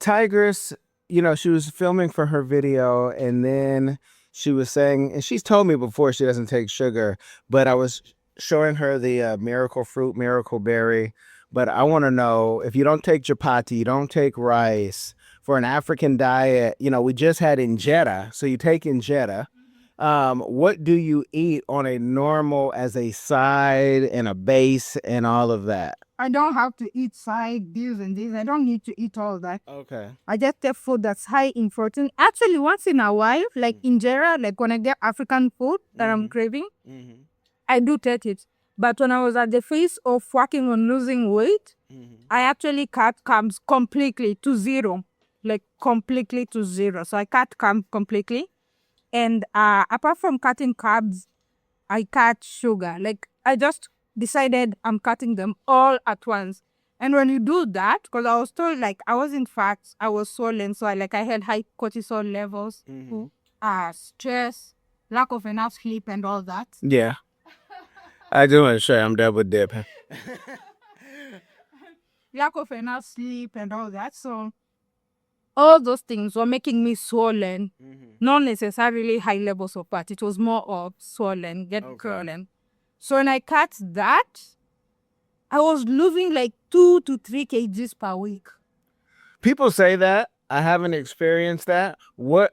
Tigress, she was filming for her video, and then she was saying, and she's told me before she doesn't take sugar, but I was showing her the miracle fruit, miracle berry. But I want to know, if you don't take chapati, you don't take rice, for an African diet, we just had injera, so you take injera. What do you eat on a normal as a side and a base and all of that? I don't have to eat side, this and this. I don't need to eat all that. Okay. I just take food that's high in protein. Actually, once in a while, like injera, like when I get African food that I'm craving, I do take it. But when I was at the phase of working on losing weight, I actually cut carbs completely to zero. Like completely to zero. So I cut carbs completely. And apart from cutting carbs, I cut sugar. Like I just decided I'm cutting them all at once. And when you do that, because I was told like I was in fact, I was swollen. So I had high cortisol levels, stress, lack of enough sleep and all that. Yeah. I do want to say I'm double dipping. Lack of enough sleep and all that. So all those things were making me swollen. Not necessarily high levels of fat. It was more of swollen, curling. So when I cut that, I was losing like 2 to 3 kgs per week. People say that. I haven't experienced that.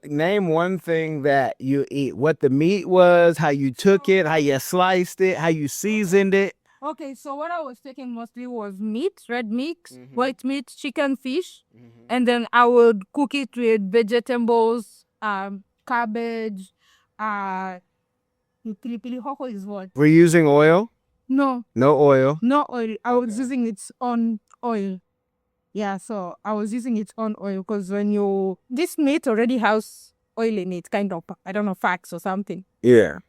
Name one thing that you eat? What the meat was, how you took it, how you sliced it, how you seasoned it. Okay, so what I was taking mostly was meat, red meat, white meat, chicken, fish, and then I would cook it with vegetables, cabbage, pilipili hoho is what? We're using oil? No. No oil? No oil. I was using its own oil. Yeah, so I was using its own oil because this meat already has oil in it, kind of, I don't know, fats or something. Yeah.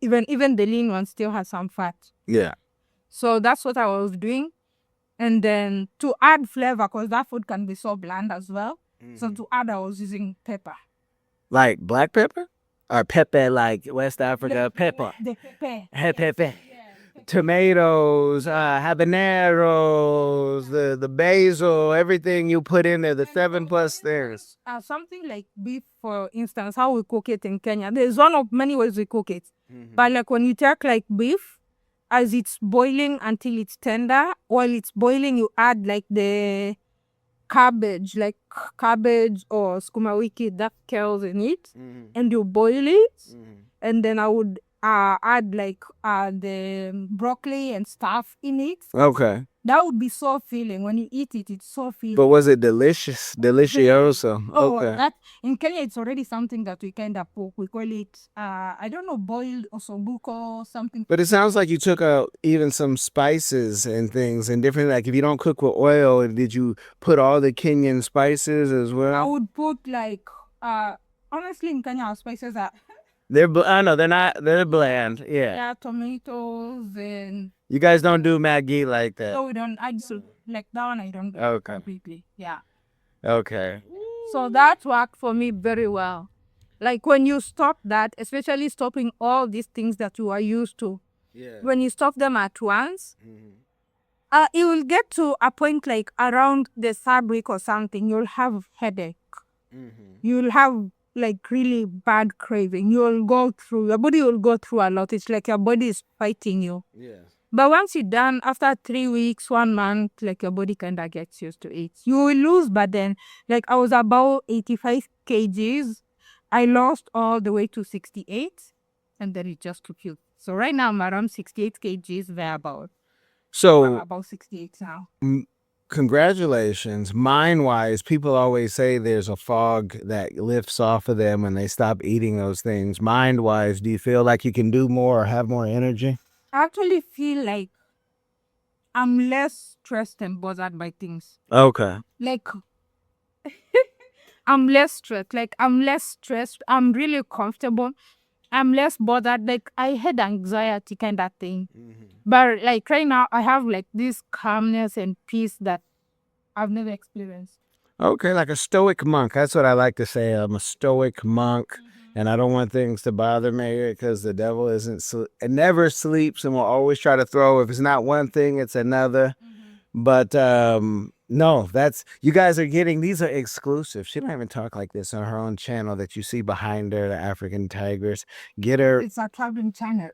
Even the lean one still has some fat. Yeah. So that's what I was doing. And then to add flavor, because that food can be so bland as well. So to add, I was using pepper. Like black pepper? Or pepper like West Africa? Pepper. The pepper. Pepper. Tomatoes, habaneros, the basil, everything you put in there, the 7+ things. Something like beef, for instance, how we cook it in Kenya. There's one of many ways we cook it. But like when you take like beef, as it's boiling until it's tender, while it's boiling, you add like the cabbage, or skuma wiki, that kills in it, and you boil it, and then I would add like the broccoli and stuff in it. Okay. That would be so filling. When you eat it, it's so filling. But was it delicious? Delicioso. Okay. That in Kenya, it's already something that we kind of cook. We call it, I don't know, boiled osombuco or something. But it sounds like you took out even some spices and things and different, like if you don't cook with oil, did you put all the Kenyan spices as well? I would put like, honestly, in Kenya, our spices are... I know, they're bland. Yeah. Yeah, tomatoes and... You guys don't do Maggi like that? No, we don't. I just, like that one, I don't do completely. Yeah. Okay. So that worked for me very well. Like when you stop that, especially stopping all these things that you are used to, when you stop them at once, you will get to a point like around the third week or something, you'll have headache. You'll have like really bad craving. Your body will go through a lot. It's like your body is fighting you. Yeah. But once you're done, after 3 weeks, 1 month, like your body kind of gets used to it. You will lose, but then, like I was about 85 kgs. I lost all the way to 68, and then it just took you. So right now I'm around 68 kgs, thereabout. So I'm about 68 now. Congratulations. Mind-wise, people always say there's a fog that lifts off of them when they stop eating those things. Mind-wise, do you feel like you can do more or have more energy? I actually feel like I'm less stressed and bothered by things. Okay. Like, I'm less stressed. Like, I'm less stressed. I'm really comfortable. I'm less bothered. Like, I had anxiety kind of thing. But, like, right now, I have, like, this calmness and peace that I've never experienced. Okay, like a stoic monk. That's what I like to say. I'm a stoic monk. And I don't want things to bother me because the devil it never sleeps and will always try to throw. If it's not one thing, it's another. But No, that's you guys are getting these are exclusive. She don't even talk like this on her own channel that you see behind her, the African Tigress. Get her. It's a traveling channel.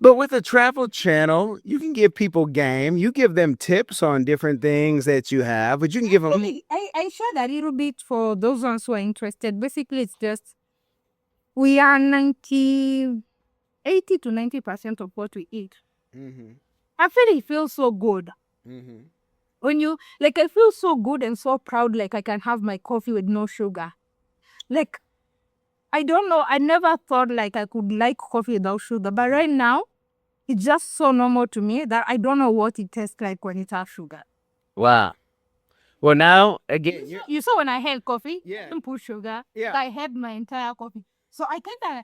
But with a travel channel, you can give people game. You give them tips on different things that you have, but you can give them. Actually, I shared a little bit for those ones who are interested. Basically, it's just we are 80 to 90% of what we eat. I feel it feels so good. When you, like, I feel so good and so proud, like I can have my coffee with no sugar. Like, I don't know, I never thought like I could like coffee without sugar, but right now, it's just so normal to me that I don't know what it tastes like when it has sugar. Wow. Well, now again, You saw when I had coffee, Yeah. I didn't put sugar. Yeah. I had my entire coffee. So I kind of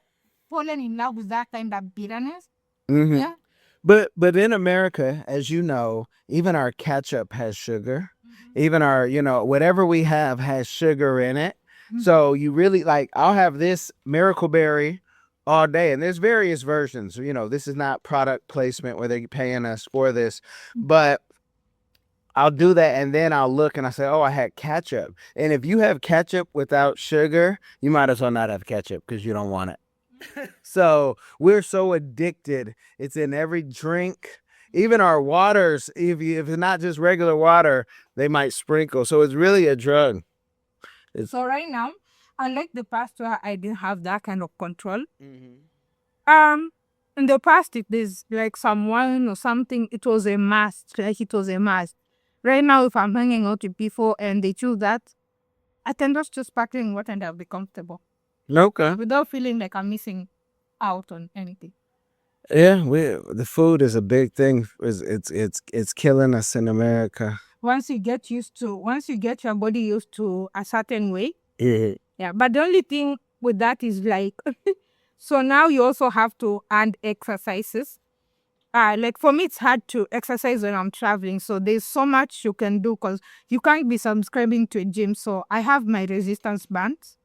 fallen in love with that kind of bitterness. Mhm. Yeah. But in America, as you know, even our ketchup has sugar. Even our, whatever we have has sugar in it. So you really like I'll have this miracle berry all day. And there's various versions. This is not product placement where they're paying us for this, but I'll do that and then I'll look and I say, oh, I had ketchup. And if you have ketchup without sugar, you might as well not have ketchup because you don't want it. So we're so addicted. It's in every drink. Even our waters, if it's not just regular water, they might sprinkle. So it's really a drug. So right now, unlike the past where I didn't have that kind of control, in the past, if there's like some wine or something, it was a must. Like it was a must. Right now, if I'm hanging out with people and they choose that, I can just choose sparkling water and I'll be comfortable Okay. without feeling like I'm missing out on anything. Yeah, the food is a big thing. It's killing us in America. Once you get your body used to a certain way. Yeah. Yeah. But the only thing with that is like, so now you also have to add exercises. Like for me, it's hard to exercise when I'm traveling. So there's so much you can do because you can't be subscribing to a gym. So I have my resistance bands.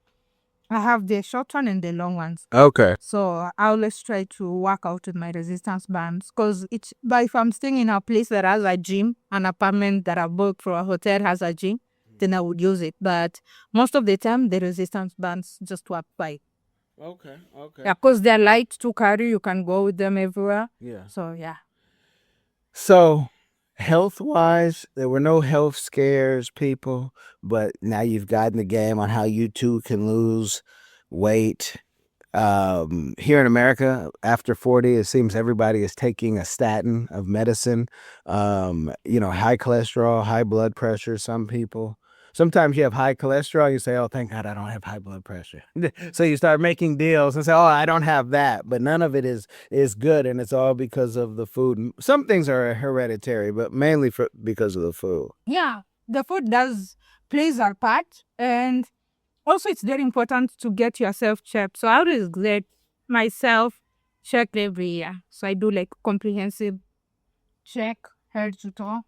I have the short one and the long ones. Okay. So I always try to work out with my resistance bands because but if I'm staying in a place that has a gym, an apartment that I booked for a hotel has a gym, then I would use it. But most of the time, the resistance bands just work fine. Okay. Yeah, because they're light to carry. You can go with them everywhere. Yeah. So yeah. So, health wise, there were no health scares, people, but now you've gotten the game on how you too can lose weight. Here in America, after 40, it seems everybody is taking a statin of medicine. High cholesterol, high blood pressure, some people. Sometimes you have high cholesterol, you say, oh, thank God I don't have high blood pressure. So you start making deals and say, oh, I don't have that. But none of it is good, and it's all because of the food. Some things are hereditary, but mainly because of the food. Yeah, the food plays a part, and also it's very important to get yourself checked. So I always get myself checked every year. So I do like comprehensive check, head to toe,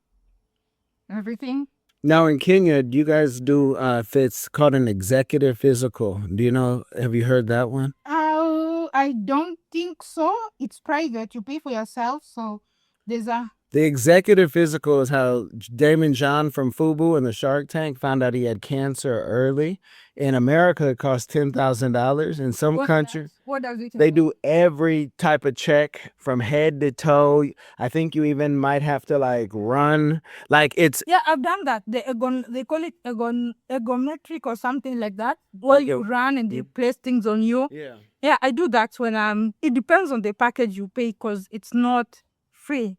everything. Now in Kenya, do you guys do if it's called an executive physical? Do you know? Have you heard that one? I don't think so. It's private. You pay for yourself. So there's The executive physical is how Damon John from Fubu and the Shark Tank found out he had cancer early. In America, it costs $10,000. In some countries, what does it? they do every type of check from head to toe. I think you even might have to like run. Like it's Yeah, I've done that. They call it ergometric or something like that. Where you run and they place things on you. yeah. Yeah, I do that when it depends on the package you pay because it's not free.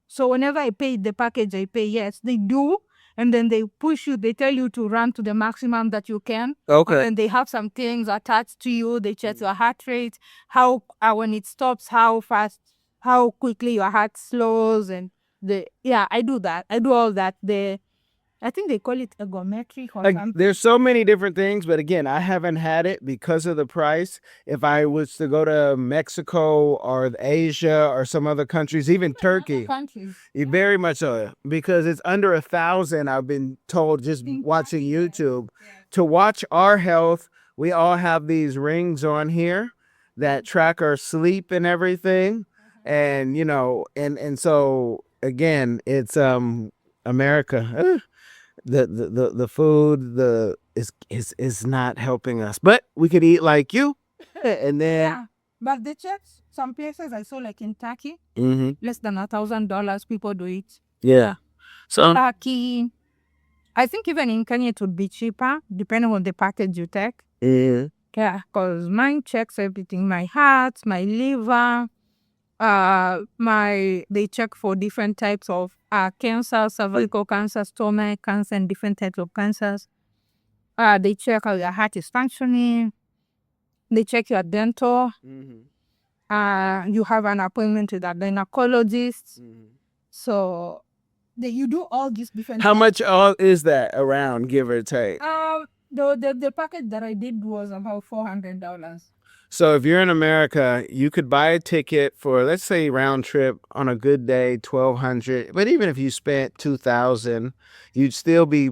So whenever I pay the package, I pay, yes, they do. And then they push you, they tell you to run to the maximum that you can. Okay. And they have some things attached to you. They check your heart rate, how when it stops, how fast, how quickly your heart slows. And I do that. I do all that. I think they call it ergometric or something. There's so many different things, but again, I haven't had it because of the price. If I was to go to Mexico or Asia or some other countries, even Turkey, very much so, because it's under 1,000. I've been told just watching YouTube. To watch our health, we all have these rings on here that track our sleep and everything, and and so again, it's America, the food is not helping us. But we could eat like you, and then Yeah. But the checks, some places I saw like in Turkey, mhm. less than $1,000 people do it. Yeah. So Turkey. I think even in Kenya it would be cheaper depending on the package you take. yeah. Yeah, because mine checks everything: my heart, my liver, they check for different types of cancer, cervical cancer, stomach cancer, and different types of cancers. They check how your heart is functioning. They check your dental. You have an appointment with a gynecologist. So you do all these different. How much all is that around, give or take? The package that I did was about $400. So if you're in America, you could buy a ticket for, let's say, round trip on a good day, 1,200. But even if you spent 2,000, you'd still be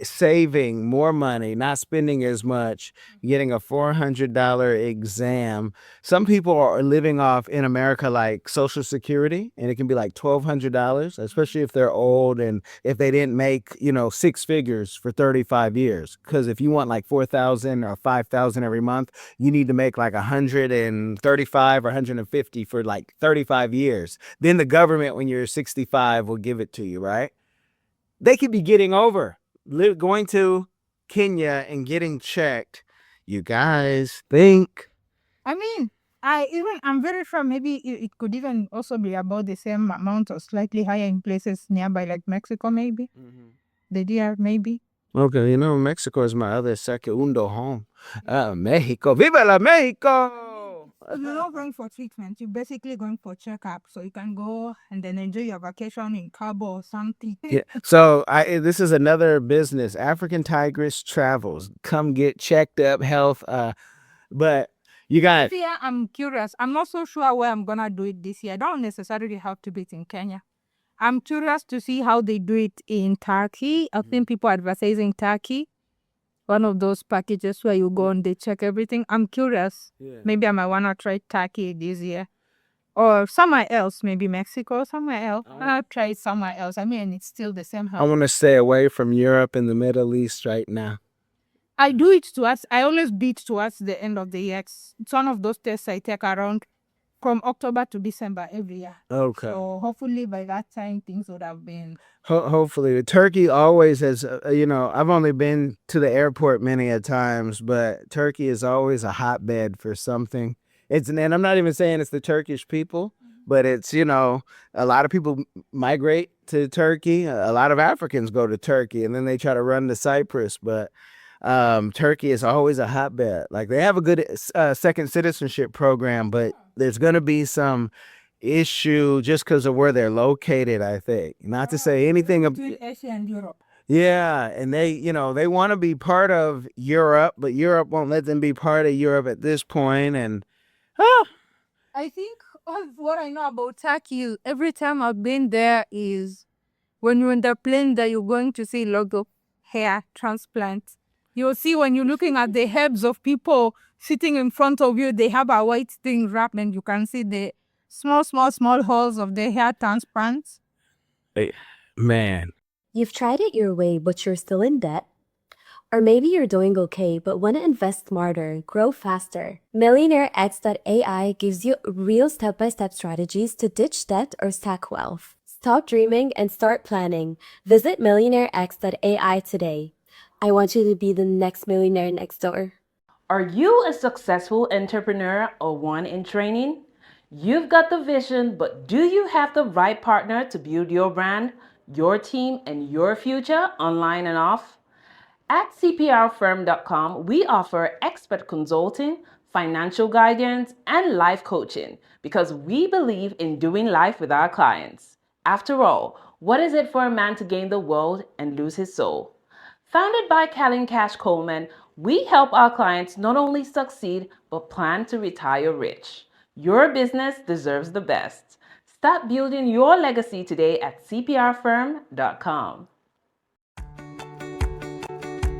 saving more money, not spending as much, getting a $400 exam. Some people are living off in America like Social Security, and it can be like $1,200, especially if they're old and if they didn't make, 6 figures for 35 years. Because if you want like 4,000 or 5,000 every month, you need to make like 135 or 150 for like 35 years. Then the government, when you're 65, will give it to you, right? They could be getting over going to Kenya and getting checked. You guys think? I mean, I'm very sure maybe it could even also be about the same amount or slightly higher in places nearby, like Mexico, maybe. The DR, maybe. Okay, Mexico is my other segundo home. Mexico. Viva la Mexico! You're not going for treatment. You're basically going for checkup. So you can go and then enjoy your vacation in Cabo or something. Yeah. So this is another business. African Tigress Travels. Come get checked up, health. But you got. Yeah, I'm curious. I'm not so sure where I'm gonna do it this year. I don't necessarily have to be in Kenya. I'm curious to see how they do it in Turkey. I've seen people advertising Turkey. One of those packages where you go and they check everything. I'm curious. Yeah. Maybe I might want to try Turkey this year. Or somewhere else, maybe Mexico, somewhere else. I'll try it somewhere else. I mean, it's still the same health. I want to stay away from Europe and the Middle East right now. I do it I always do it towards the end of the year. It's one of those tests I take around from October to December every year. Okay. So hopefully by that time things would have been. Hopefully. Turkey always has, I've only been to the airport many a times, but Turkey is always a hotbed for something. And I'm not even saying it's the Turkish people, but it's, a lot of people migrate to Turkey. A lot of Africans go to Turkey and then they try to run to Cyprus, but Turkey is always a hotbed. Like they have a good second citizenship program, but there's going to be some issue just because of where they're located, I think. Not to say anything between Asia and Europe. Yeah, and they want to be part of Europe, but Europe won't let them be part of Europe at this point. And I think what I know about Turkey, every time I've been there is when you're in the plane that you're going to see a lot of hair transplants. You'll see when you're looking at the heads of people sitting in front of you, they have a white thing wrapped and you can see the small holes of the hair transplants. Hey, man. You've tried it your way, but you're still in debt. Or maybe you're doing okay, but want to invest smarter, grow faster. MillionaireX.ai gives you real step-by-step strategies to ditch debt or stack wealth. Stop dreaming and start planning. Visit MillionaireX.ai today. I want you to be the next millionaire next door. Are you a successful entrepreneur or one in training? You've got the vision, but do you have the right partner to build your brand, your team, and your future online and off? At CPRFIRM.com, we offer expert consulting, financial guidance, and life coaching because we believe in doing life with our clients. After all, what is it for a man to gain the world and lose his soul? Founded by Kellen, Kash, COLEMAN, we help our clients not only succeed, but plan to retire rich. Your business deserves the best. Start building your legacy today at CPRFIRM.com.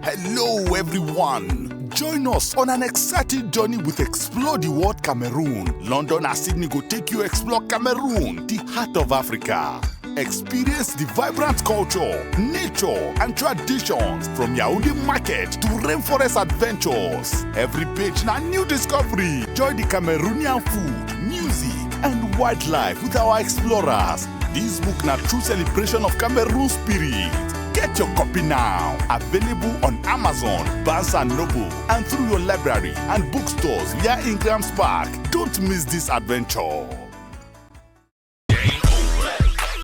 Hello everyone! Join us on an exciting journey with Explore the World Cameroon. London and Sydney go take you explore Cameroon, the heart of Africa. Experience the vibrant culture, nature, and traditions from Yaoundé Market to Rainforest Adventures. Every page na new discovery. Join the Cameroonian food, music, and wildlife with our explorers. This book na true celebration of Cameroon spirit. Get your copy now. Available on Amazon, Barnes & Noble, and through your library and bookstores via Ingram's Park. Don't miss this adventure.